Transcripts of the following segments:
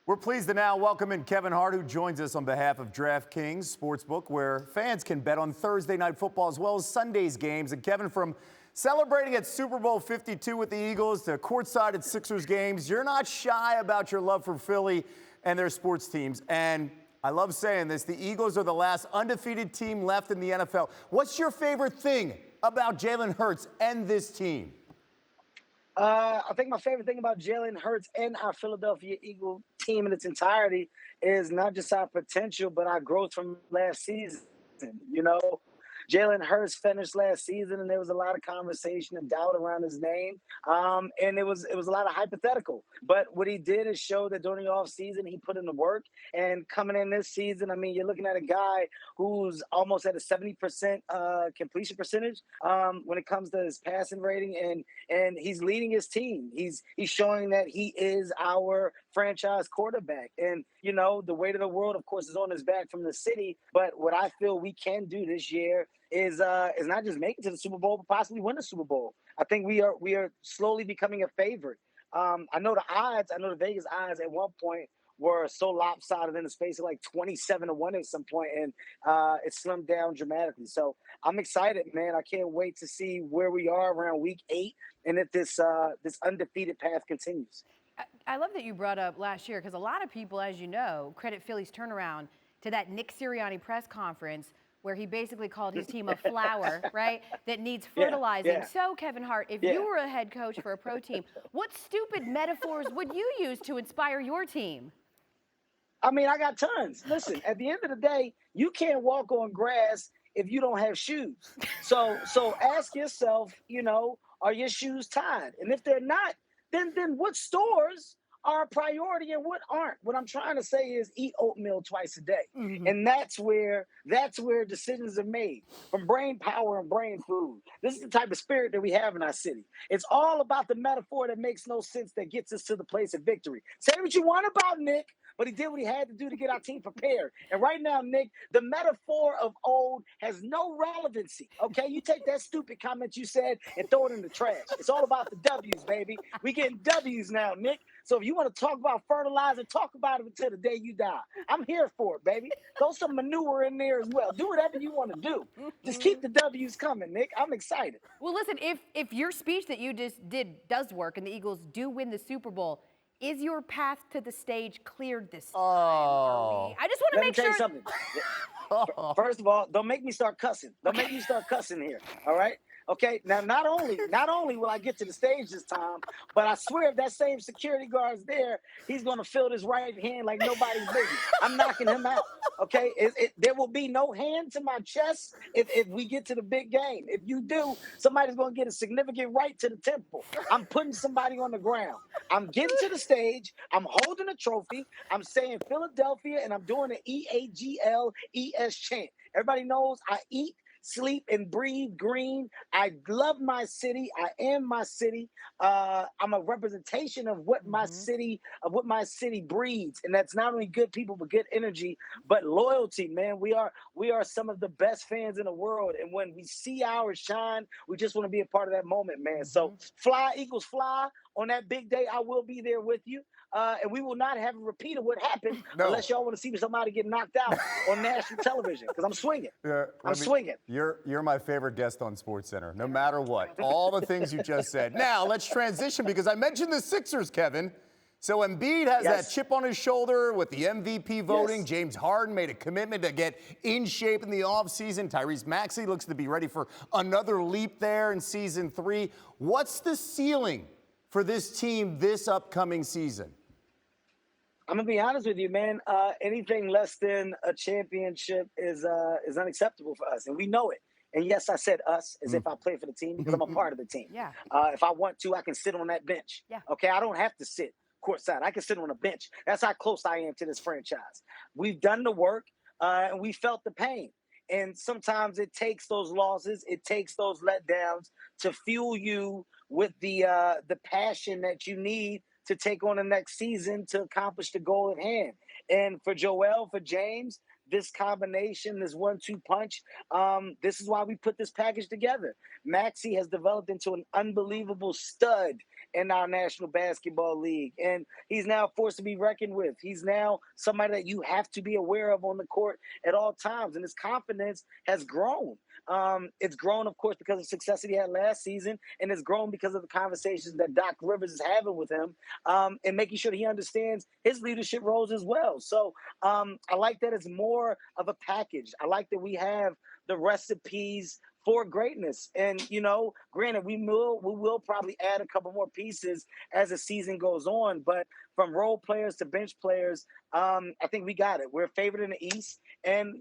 We're pleased to now welcome in Kevin Hart, who joins us on behalf of DraftKings Sportsbook, where fans can bet on Thursday Night Football as well as Sunday's games. And Kevin, from celebrating at Super Bowl 52 with the Eagles to courtside at Sixers games, you're not shy about your love for Philly and their sports teams. And I love saying this, the Eagles are the last undefeated team left in the NFL. What's your favorite thing about Jalen Hurts and this team? I think my favorite thing about Jalen Hurts and our Philadelphia Eagle team in its entirety is not just our potential, but our growth from last season. You know, Jalen Hurts finished last season, and there was a lot of conversation and doubt around his name, and it was a lot of hypothetical. But what he did is show that during the offseason, he put in the work. And coming in this season, I mean, you're looking at a guy who's almost at a 70% completion percentage when it comes to his passing rating, and he's leading his team. He's showing that he is our franchise quarterback. And you know, the weight of the world, of course, is on his back from the city. But what I feel we can do this year is not just make it to the Super Bowl, but possibly win the Super Bowl. I think we are slowly becoming a favorite. I know the Vegas odds at one point were so lopsided in the space of like 27-1 at some point, and it slimmed down dramatically. So I'm excited, man. I can't wait to see where we are around week 8 and if this undefeated path continues. I love that you brought up last year because a lot of people, as you know, credit Philly's turnaround to that Nick Sirianni press conference where he basically called his team a flower, right, that needs fertilizing. Yeah. So, Kevin Hart, if you were a head coach for a pro team, what stupid metaphors would you use to inspire your team? I mean, I got tons. Listen, at the end of the day, you can't walk on grass if you don't have shoes. So ask yourself, you know, are your shoes tied? And if they're not, then what stores are a priority and what aren't? What I'm trying to say is eat oatmeal twice a day. Mm-hmm. And that's where decisions are made from brain power and brain food. This is the type of spirit that we have in our city. It's all about the metaphor that makes no sense that gets us to the place of victory. Say what you want about Nick, but he did what he had to do to get our team prepared. And right now, Nick, the metaphor of old has no relevancy, okay? You take that stupid comment you said and throw it in the trash. It's all about the W's, baby. We getting W's now, Nick. So if you want to talk about fertilizer, talk about it until the day you die. I'm here for it, baby. Throw some manure in there as well. Do whatever you want to do. Just keep the W's coming, Nick. I'm excited. Well, listen, if your speech that you just did does work and the Eagles do win the Super Bowl, is your path to the stage cleared this time? I just want to make sure. Let me tell you something. First of all, don't make me start cussing. Don't make me start cussing here. All right. Okay. Now, not only will I get to the stage this time, but I swear if that same security guard's there, he's going to feel his right hand like nobody's business. I'm knocking him out. Okay. There will be no hand to my chest if we get to the big game. If you do, somebody's going to get a significant right to the temple. I'm putting somebody on the ground. I'm getting to the stage. I'm holding a trophy. I'm saying Philadelphia, and I'm doing an EAGLES chant. Everybody knows I eat, sleep, and breathe green. I love my city. I am my city. I'm a representation of what my city breeds, and that's not only good people but good energy, but loyalty. Man, we are some of the best fans in the world, and when we see ours shine, we just want to be a part of that moment, man. So fly, Eagles, fly. On that big day, I will be there with you. And we will not have a repeat of what happened unless y'all want to see somebody get knocked out on national television, because I'm swinging. I'm swinging. You're my favorite guest on SportsCenter, no matter what. All the things you just said. Now, let's transition, because I mentioned the Sixers, Kevin. So Embiid has that chip on his shoulder with the MVP voting. Yes. James Harden made a commitment to get in shape in the offseason. Tyrese Maxey looks to be ready for another leap there in Season 3. What's the ceiling for this team this upcoming season? I'm gonna be honest with you, man. Anything less than a championship is unacceptable for us, and we know it. And yes, I said us as if I play for the team, because I'm a part of the team. Yeah. If I want to, I can sit on that bench. Yeah. Okay, I don't have to sit courtside. I can sit on a bench. That's how close I am to this franchise. We've done the work, and we felt the pain. And sometimes it takes those losses, it takes those letdowns to fuel you with the passion that you need to take on the next season to accomplish the goal at hand. And for Joel, for James, this combination, this 1-2 punch, this is why we put this package together. Maxey has developed into an unbelievable stud, in our National Basketball League. And he's now a force to be reckoned with. He's now somebody that you have to be aware of on the court at all times. And his confidence has grown. It's grown, of course, because of success that he had last season, and it's grown because of the conversations that Doc Rivers is having with him, and making sure that he understands his leadership roles as well. So I like that it's more of a package. I like that we have the recipes for greatness. And, granted, we will probably add a couple more pieces as the season goes on, but from role players to bench players, I think we got it. We're favored in the East, and,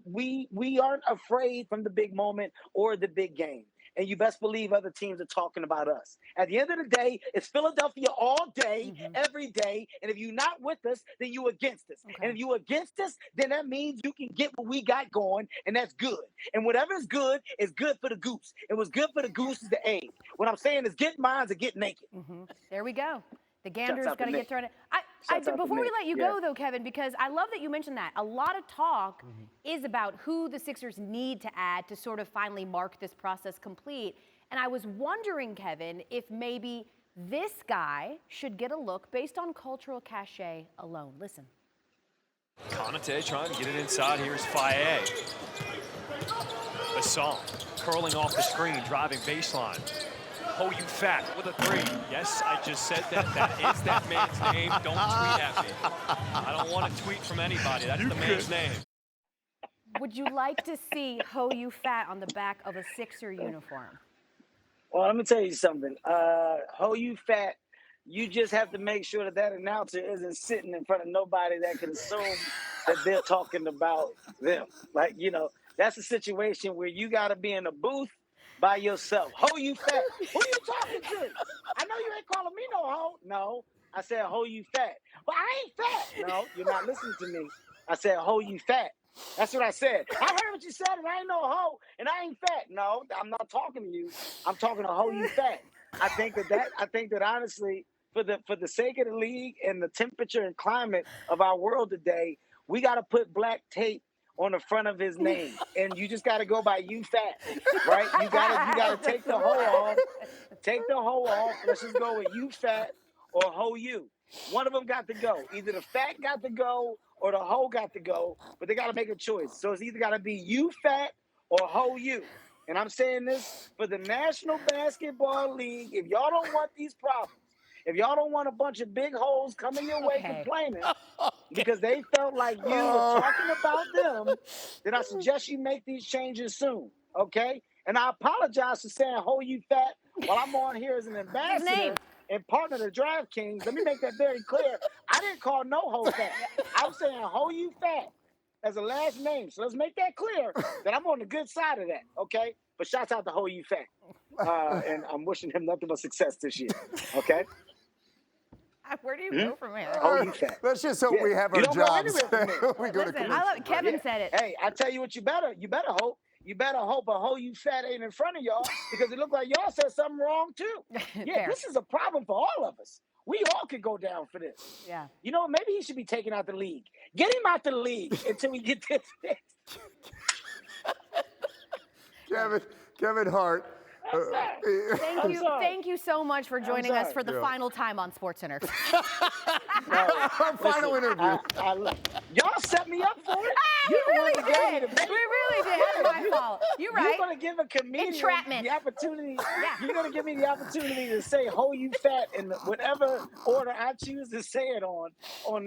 we aren't afraid from the big moment or the big game. And you best believe other teams are talking about us. At the end of the day, it's Philadelphia all day, every day. And if you're not with us, then you're against us. Okay. And if you're against us, then that means you can get what we got going, and that's good. And whatever is good for the goose. And what's good for the goose is the egg. What I'm saying is get mines or get naked. There we go. The gander's Shouts out got to to get Nick. thrown in. Shouts out to Before we Nick. let you Yeah. go, though, Kevin, because I love that you mentioned that. A lot of talk is about who the Sixers need to add to sort of finally mark this process complete. And I was wondering, Kevin, if maybe this guy should get a look based on cultural cachet alone. Listen. Konate trying to get it inside. Here's Faye. Assam curling off the screen, driving baseline. Oh, you fat with a three. Yes, I just said that. That is that man's name. Don't tweet at me. I don't want to tweet from anybody. That's the man's name. Would you like to see Ho You Fat on the back of a Sixer uniform? Well, let me tell you something. Ho You Fat, you just have to make sure that announcer isn't sitting in front of nobody that can assume that they're talking about them. Like, that's a situation where you got to be in a booth by yourself. Ho You Fat. Who you talking to? I know you ain't calling me no ho. No, I said Ho You Fat. But I ain't fat. No, you're not listening to me. I said Ho You Fat. That's what I said. I heard what you said, and I ain't no hoe, and I ain't fat. No, I'm not talking to you. I'm talking to Ho You Fat. I think that honestly, for the sake of the league and the temperature and climate of our world today, we got to put black tape on the front of his name, and you just got to go by You Fat, right? You gotta take the hoe off. Take the hoe off. Let's just go with You Fat or Ho You. One of them got to go. Either the fat got to go or the hoe got to go, but they got to make a choice. So it's either got to be You Fat or Ho You. And I'm saying this for the National Basketball League. If y'all don't want these problems, if y'all don't want a bunch of big hoes coming your way complaining because they felt like you were talking about them, then I suggest you make these changes soon, okay? And I apologize for saying Ho You Fat while I'm on here as an ambassador and partner to DraftKings. Let me make that very clear. I didn't call no ho fat. I'm saying Ho You Fat as a last name. So let's make that clear that I'm on the good side of that, okay? But shouts out to Ho You Fat. And I'm wishing him nothing but success this year, okay? Where do you go from here? Ho You Fat. Let's just hope we have our You don't go jobs. anywhere from there. We go to Listen, commercial. I love Kevin said it. Hey, I tell you what, you better hope. You better hope a Ho You Fat ain't in front of y'all because it looked like y'all said something wrong too. Yeah, Fair. this is a problem for all of us. We all could go down for this. Yeah. Maybe he should be taken out the league. Get him out the league until we get this fixed. Kevin Hart. Thank you so much for joining us for the final time on SportsCenter. Our final interview. Y'all set me up for it. We really did. That's my fault. You're right. You're going to give a comedian Entrapment. the opportunity. You're going to give me the opportunity to say Ho You Fat in whatever order I choose to say it on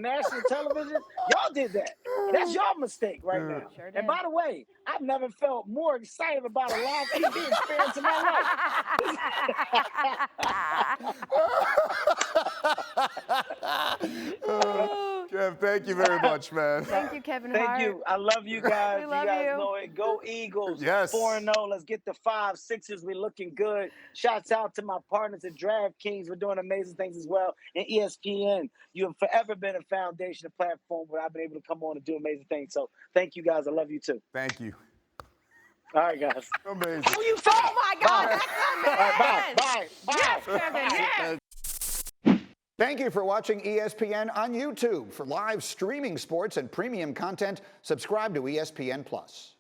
national television. Y'all did that. That's your mistake right now. Sure did. And by the way, I've never felt more excited about a live TV experience in my life. Kev, thank you very much, man. Thank you, Kevin Hart. Thank you. I love you guys. We love you guys you. know it. Go Eagles. Yes. 4-0. Let's get the 5 Sixers. We're looking good. Shouts out to my partners at DraftKings. We're doing amazing things as well. And ESPN. You have forever been a foundation, a platform where I've been able to come on and do amazing things. So thank you guys. I love you too. Thank you. All right, guys. Amazing. Who you fat? Oh my God, Bye. that's amazing. Bye. Yes, Kevin, yes. Thank you for watching ESPN on YouTube. For live streaming sports and premium content, subscribe to ESPN+.